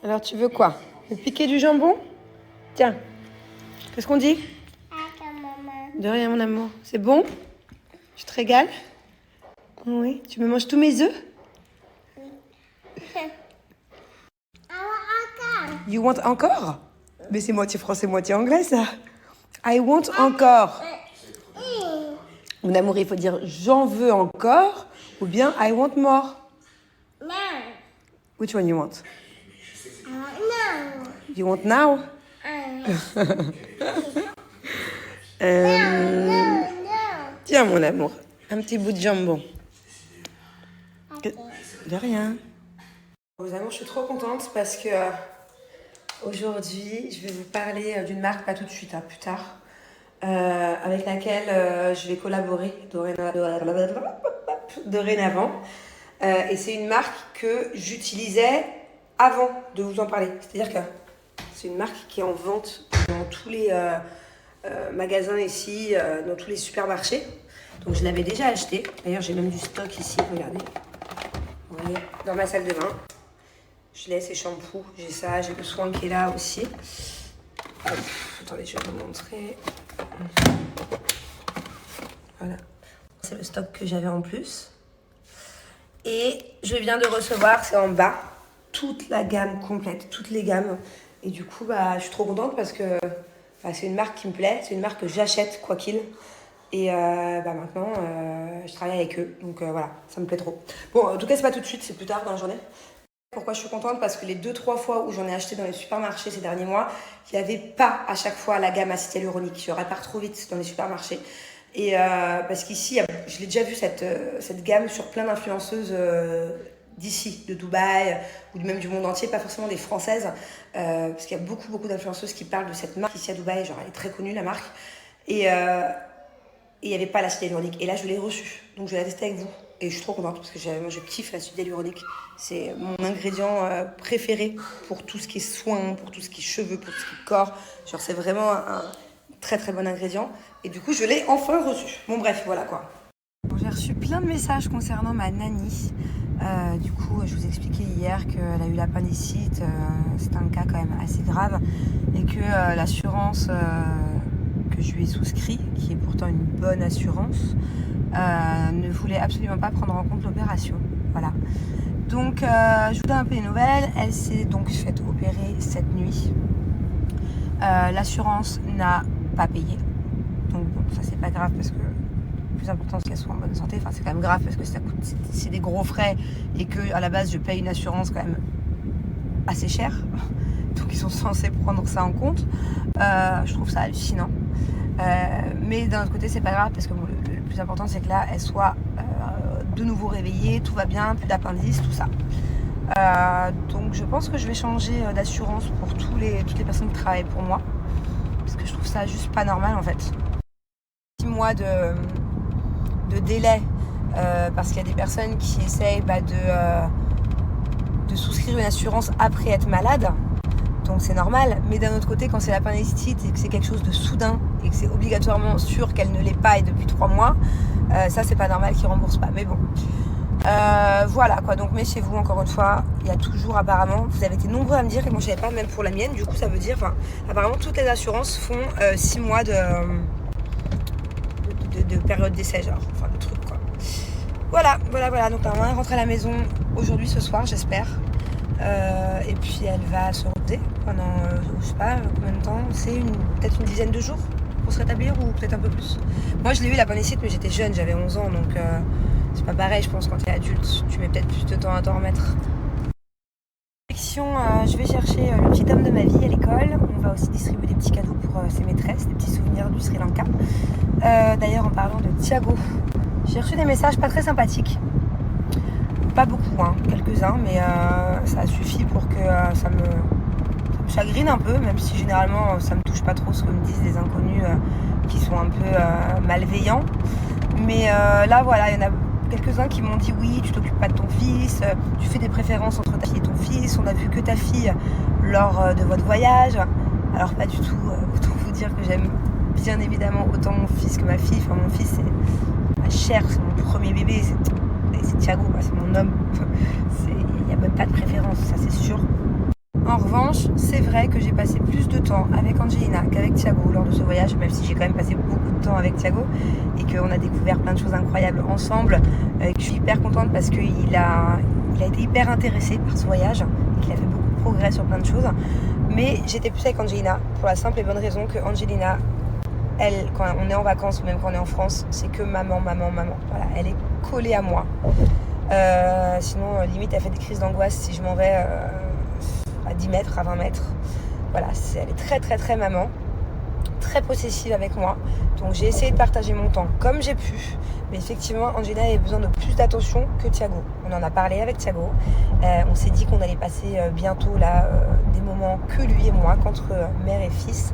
Alors, tu veux quoi? Le piquer du jambon? Tiens. Qu'est-ce qu'on dit? De rien, mon amour. C'est bon? Tu te régales? Oui. Tu me manges tous mes œufs? You want encore? Mais c'est moitié français, moitié anglais, ça. I want encore. Mon amour, il faut dire j'en veux encore ou bien I want more. No. Which one you want? No. You want now? No. Tiens, mon amour, un petit bout de jambon. De rien. Vos amours, je suis trop contente parce que aujourd'hui, je vais vous parler d'une marque, pas tout de suite, plus tard, avec laquelle je vais collaborer dorénavant. Et c'est une marque que j'utilisais avant de vous en parler. C'est-à-dire que c'est une marque qui est en vente dans tous les magasins ici, dans tous les supermarchés. Donc je l'avais déjà acheté. D'ailleurs, j'ai même du stock ici, regardez. Vous voyez, dans ma salle de bain. Je laisse les shampoings, j'ai ça, j'ai le soin qui est là aussi. Hop, attendez, je vais vous montrer. Voilà. C'est le stock que j'avais en plus. Et je viens de recevoir, c'est en bas, toute la gamme complète, toutes les gammes. Et du coup, je suis trop contente parce que c'est une marque qui me plaît, c'est une marque que j'achète quoi qu'il. Et maintenant, je travaille avec eux. Donc voilà, ça me plaît trop. Bon, en tout cas, c'est pas tout de suite, c'est plus tard dans la journée. Pourquoi je suis contente? Parce que les 2-3 fois où j'en ai acheté dans les supermarchés ces derniers mois, il n'y avait pas à chaque fois la gamme acide hyaluronique. Je répare trop vite dans les supermarchés. Et parce qu'ici, je l'ai déjà vu cette gamme sur plein d'influenceuses d'ici, de Dubaï ou même du monde entier, pas forcément des françaises. Parce qu'il y a beaucoup d'influenceuses qui parlent de cette marque ici à Dubaï. Genre, elle est très connue, la marque. Et il n'y avait pas l'acide hyaluronique. Et là, je l'ai reçu. Donc, je vais la tester avec vous. Et je suis trop contente parce que moi, je kiffe l'acide hyaluronique. C'est mon ingrédient préféré pour tout ce qui est soins, pour tout ce qui est cheveux, pour tout ce qui est corps. Genre, c'est vraiment un très bon ingrédient. Et du coup, je l'ai enfin reçu. Bon, bref, voilà quoi. Bon, j'ai reçu plein de messages concernant ma nanny. Du coup, je vous expliquais hier qu'elle a eu l'appendicite. C'est un cas quand même assez grave. Et que l'assurance que je lui ai souscrit, qui est pourtant une bonne assurance, ne voulait absolument pas prendre en compte l'opération. Voilà. Donc, je vous donne un peu les nouvelles. Elle s'est donc faite opérer cette nuit. L'assurance n'a pas payé. Donc, bon, ça, c'est pas grave parce que le plus important, c'est qu'elle soit en bonne santé. Enfin, c'est quand même grave parce que ça coûte, c'est des gros frais et que à la base, je paye une assurance quand même assez chère. Donc, ils sont censés prendre ça en compte. Je trouve ça hallucinant. Mais d'un autre côté, c'est pas grave parce que bon, le plus important, c'est que là, elle soit de nouveau réveillée, tout va bien, plus d'appendice, tout ça. Donc je pense que je vais changer d'assurance pour toutes les personnes qui travaillent pour moi. Parce que je trouve ça juste pas normal en fait. 6 mois de délai parce qu'il y a des personnes qui essayent de souscrire une assurance après être malade. Donc c'est normal, mais d'un autre côté, quand c'est l'appendicite et que c'est quelque chose de soudain et que c'est obligatoirement sûr qu'elle ne l'est pas et depuis 3 mois, ça c'est pas normal qu'ils remboursent pas. Mais bon, voilà quoi. Donc méfiez-vous encore une fois. Il y a toujours apparemment, vous avez été nombreux à me dire que moi je savais pas même pour la mienne. Du coup ça veut dire, apparemment toutes les assurances font 6 mois de période d'essai genre, de truc quoi. Voilà. Donc normalement elle rentre à la maison aujourd'hui ce soir j'espère. Et puis elle va se reposer pendant, je sais pas combien de temps, c'est peut-être une dizaine de jours pour se rétablir ou peut-être un peu plus. Moi je l'ai eu l'appendicite mais j'étais jeune, j'avais 11 ans donc c'est pas pareil je pense quand t'es adulte, tu mets peut-être plus de temps à t'en remettre. Je vais chercher le petit homme de ma vie à l'école, on va aussi distribuer des petits cadeaux pour ses maîtresses, des petits souvenirs du Sri Lanka. D'ailleurs en parlant de Thiago, j'ai reçu des messages pas très sympathiques. Pas beaucoup, quelques-uns, mais ça a suffi pour que ça me chagrine un peu, même si généralement ça me touche pas trop ce que me disent des inconnus qui sont un peu malveillants. Mais là voilà, il y en a quelques-uns qui m'ont dit oui, tu t'occupes pas de ton fils, tu fais des préférences entre ta fille et ton fils, on a vu que ta fille lors de votre voyage. Alors pas du tout, autant vous dire que j'aime bien évidemment autant mon fils que ma fille. Enfin mon fils c'est ma chair, c'est mon premier bébé, c'est Thiago, c'est mon homme. Il n'y a même pas de préférence, ça c'est sûr. En revanche, c'est vrai que j'ai passé plus de temps avec Angelina qu'avec Thiago lors de ce voyage, même si j'ai quand même passé beaucoup de temps avec Thiago et qu'on a découvert plein de choses incroyables ensemble. Et que je suis hyper contente parce qu'il a été hyper intéressé par ce voyage et qu'il a fait beaucoup de progrès sur plein de choses. Mais j'étais plus avec Angelina pour la simple et bonne raison que Angelina, elle, quand on est en vacances ou même quand on est en France, c'est que maman. Voilà, elle est collée à moi. Sinon, limite, elle fait des crises d'angoisse si je m'en vais à 10 mètres, à 20 mètres. Voilà, elle est très très très maman, très possessive avec moi. Donc j'ai essayé de partager mon temps comme j'ai pu. Mais effectivement, Angelina avait besoin de plus d'attention que Thiago. On en a parlé avec Thiago. On s'est dit qu'on allait passer bientôt là des moments que lui et moi, qu'entre mère et fils.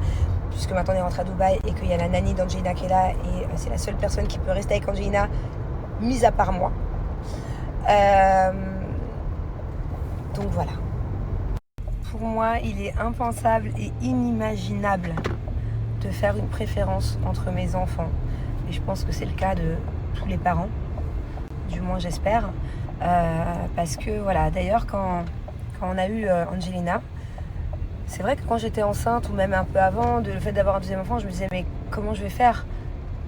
Puisque maintenant on est rentré à Dubaï et qu'il y a la nanny d'Angelina qui est là. Et c'est la seule personne qui peut rester avec Angelina, mis à part moi. Donc voilà. Pour moi, il est impensable et inimaginable de faire une préférence entre mes enfants. Et je pense que c'est le cas de tous les parents, du moins j'espère. Parce que voilà, d'ailleurs quand on a eu Angelina, c'est vrai que quand j'étais enceinte ou même un peu avant, le fait d'avoir un deuxième enfant, je me disais mais comment je vais faire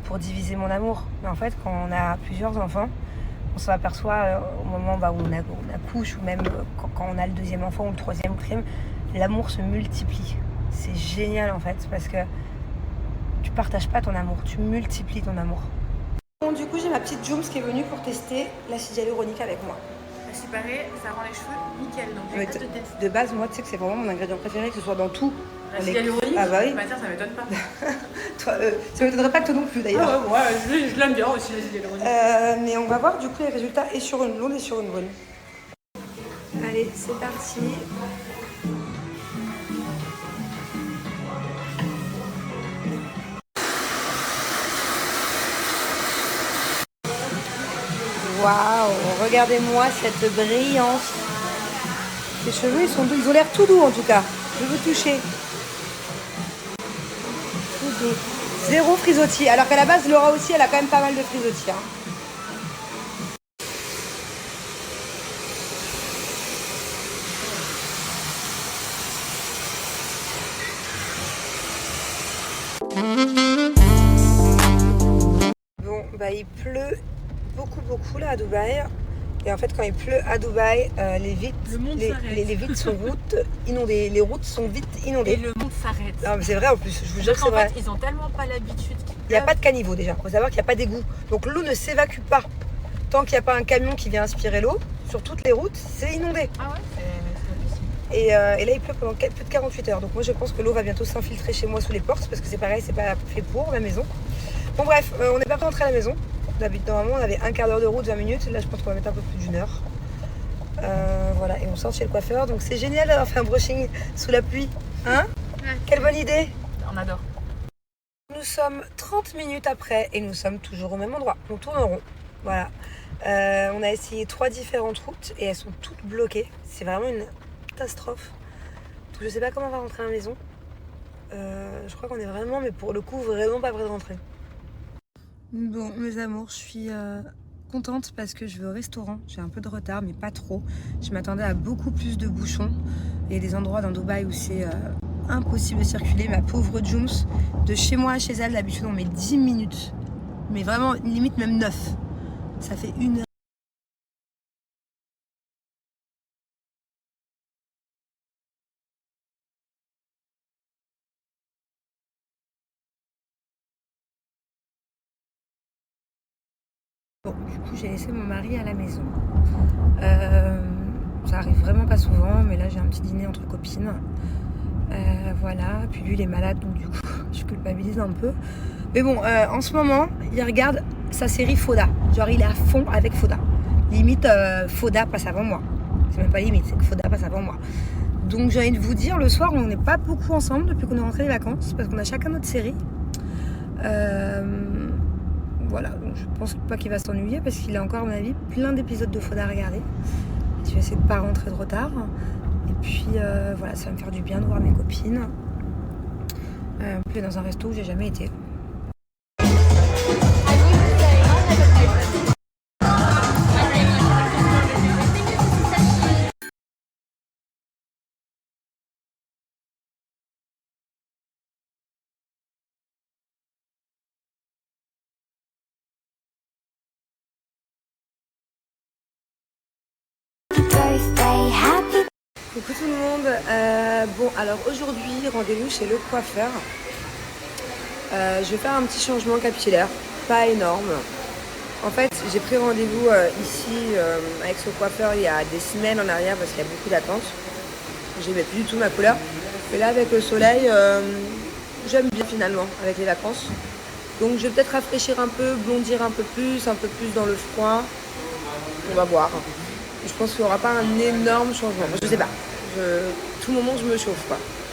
pour diviser mon amour? Mais en fait, quand on a plusieurs enfants, on s'aperçoit au moment où on accouche ou même quand on a le deuxième enfant ou le troisième prime, l'amour se multiplie. C'est génial en fait parce que tu partages pas ton amour, tu multiplies ton amour. Bon, du coup, j'ai ma petite Jooms qui est venue pour tester l'acide hyaluronique avec moi. À ce qui paraît, ça rend les cheveux nickel. Donc j'ai hâte de tester. De base, moi, tu sais que c'est vraiment mon ingrédient préféré, que ce soit dans tout. L'acide hyaluronique? Ah bah oui. Bah tiens, ça m'étonne pas. Toi, ça m'étonnerait pas que toi non plus d'ailleurs. Ah ouais, moi, je l'aime bien aussi, l'acide hyaluronique. Mais on va voir du coup les résultats et sur une blonde et sur une brune. Allez, c'est parti. Waouh, regardez-moi cette brillance. Les cheveux, ils ont l'air tout doux en tout cas. Je veux toucher. Tout doux. Zéro frisottis. Alors qu'à la base, Laura aussi, elle a quand même pas mal de frisottis. Hein. Bon, bah il pleut beaucoup là à Dubaï. Et en fait, quand il pleut à Dubaï, les vitres sont inondées. Les routes sont vite inondées. Et le monde s'arrête. Non, mais c'est vrai en plus, je vous jure que c'est vrai. Fait, ils ont tellement pas l'habitude. Il n'y a pas de caniveau déjà. Il faut savoir qu'il n'y a pas d'égout. Donc l'eau ne s'évacue pas. Tant qu'il n'y a pas un camion qui vient aspirer l'eau, sur toutes les routes, c'est inondé. Ah ouais, c'est et là, il pleut pendant plus de 48 heures. Donc moi, je pense que l'eau va bientôt s'infiltrer chez moi sous les portes parce que c'est pareil, c'est pas fait pour la maison. Bon bref, on n'est pas rentré à la maison. Normalement, on avait un quart d'heure de route, 20 minutes. Là, je pense qu'on va mettre un peu plus d'une heure. Voilà, et on sort chez le coiffeur. Donc c'est génial d'avoir fait un brushing sous la pluie. Hein? Ouais. Quelle bonne idée! On adore. Nous sommes 30 minutes après et nous sommes toujours au même endroit. On tourne en rond. Voilà. On a essayé 3 différentes routes et elles sont toutes bloquées. C'est vraiment une catastrophe. Donc je sais pas comment on va rentrer à la maison. Je crois qu'on est vraiment, mais pour le coup, vraiment pas près de rentrer. Bon, mes amours, je suis contente parce que je vais au restaurant. J'ai un peu de retard, mais pas trop. Je m'attendais à beaucoup plus de bouchons. Il y a des endroits dans Dubaï où c'est impossible de circuler. Ma pauvre Jooms, de chez moi à chez elle, d'habitude on met 10 minutes. Mais vraiment, limite même 9. Ça fait 1 heure. Bon, du coup, j'ai laissé mon mari à la maison. Ça arrive vraiment pas souvent, mais là, j'ai un petit dîner entre copines. Voilà, puis lui, il est malade, donc du coup, je culpabilise un peu. Mais bon, en ce moment, il regarde sa série Fauda. Genre, il est à fond avec Fauda. Limite, Fauda passe avant moi. C'est même pas limite, c'est que Fauda passe avant moi. Donc, j'ai envie de vous dire, le soir, on n'est pas beaucoup ensemble depuis qu'on est rentré des vacances, parce qu'on a chacun notre série. Voilà, donc je pense pas qu'il va s'ennuyer parce qu'il a encore, à mon avis, plein d'épisodes de Fauda à regarder. Je vais essayer de pas rentrer de retard. Et puis voilà, ça va me faire du bien de voir mes copines. Puis dans un resto où j'ai jamais été. Coucou tout le monde. Bon, alors aujourd'hui, rendez-vous chez le coiffeur. Je vais faire un petit changement capillaire, pas énorme. En fait, j'ai pris rendez-vous ici avec ce coiffeur il y a des semaines en arrière parce qu'il y a beaucoup d'attentes. J'aimais plus du tout ma couleur. Mais là, avec le soleil, j'aime bien finalement avec les vacances. Donc je vais peut-être rafraîchir un peu, blondir un peu plus dans le froid. On va voir. Je pense qu'il n'y aura pas un énorme changement. Je sais pas. Tout le moment, je me chauffe quoi.